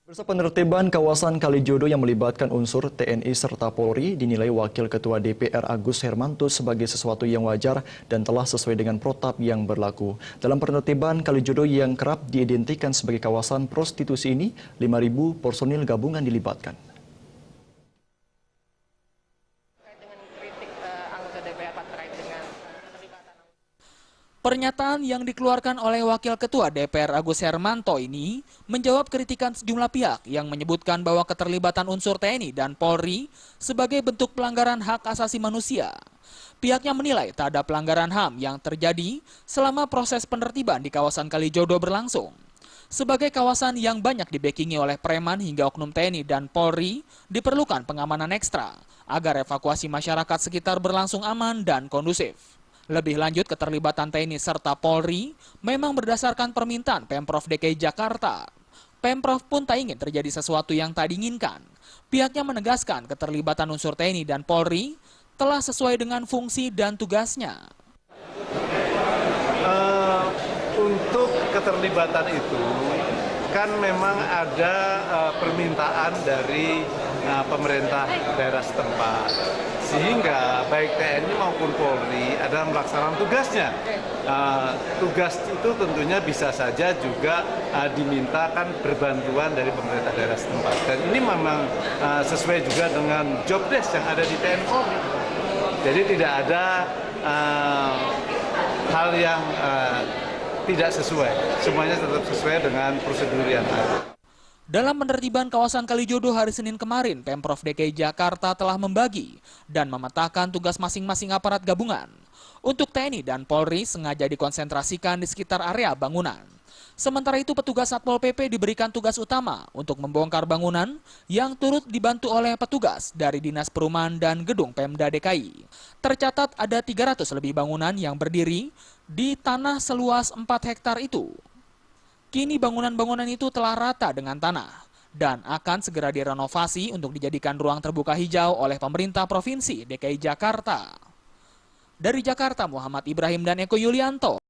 Penertiban kawasan Kalijodo yang melibatkan unsur TNI serta Polri dinilai Wakil Ketua DPR Agus Hermanto sebagai sesuatu yang wajar dan telah sesuai dengan protap yang berlaku. Dalam penertiban Kalijodo yang kerap diidentikan sebagai kawasan prostitusi ini, 5.000 personil gabungan dilibatkan. Pernyataan yang dikeluarkan oleh Wakil Ketua DPR Agus Hermanto ini menjawab kritikan sejumlah pihak yang menyebutkan bahwa keterlibatan unsur TNI dan Polri sebagai bentuk pelanggaran hak asasi manusia. Pihaknya menilai tak ada pelanggaran HAM yang terjadi selama proses penertiban di kawasan Kalijodo berlangsung. Sebagai kawasan yang banyak dibackingi oleh preman hingga oknum TNI dan Polri, diperlukan pengamanan ekstra agar evakuasi masyarakat sekitar berlangsung aman dan kondusif. Lebih lanjut, keterlibatan TNI serta Polri memang berdasarkan permintaan Pemprov DKI Jakarta. Pemprov pun tak ingin terjadi sesuatu yang tak diinginkan. Pihaknya menegaskan keterlibatan unsur TNI dan Polri telah sesuai dengan fungsi dan tugasnya. Untuk keterlibatan itu kan memang ada permintaan dari pemerintah daerah setempat, sehingga baik TNI maupun Polri adalah melaksanakan tugasnya. Tugas itu tentunya bisa saja juga dimintakan berbantuan dari pemerintah daerah setempat. Dan ini memang sesuai juga dengan job desk yang ada di TNI Polri. Jadi tidak ada hal yang tidak sesuai. Semuanya tetap sesuai dengan prosedur yang ada. Dalam penertiban kawasan Kalijodo hari Senin kemarin, Pemprov DKI Jakarta telah membagi dan memetakan tugas masing-masing aparat gabungan. Untuk TNI dan Polri sengaja dikonsentrasikan di sekitar area bangunan. Sementara itu petugas Satpol PP diberikan tugas utama untuk membongkar bangunan yang turut dibantu oleh petugas dari Dinas Perumahan dan Gedung Pemda DKI. Tercatat ada 300 lebih bangunan yang berdiri di tanah seluas 4 hektar itu. Kini bangunan-bangunan itu telah rata dengan tanah dan akan segera direnovasi untuk dijadikan ruang terbuka hijau oleh pemerintah Provinsi DKI Jakarta. Dari Jakarta, Muhammad Ibrahim dan Eko Yulianto.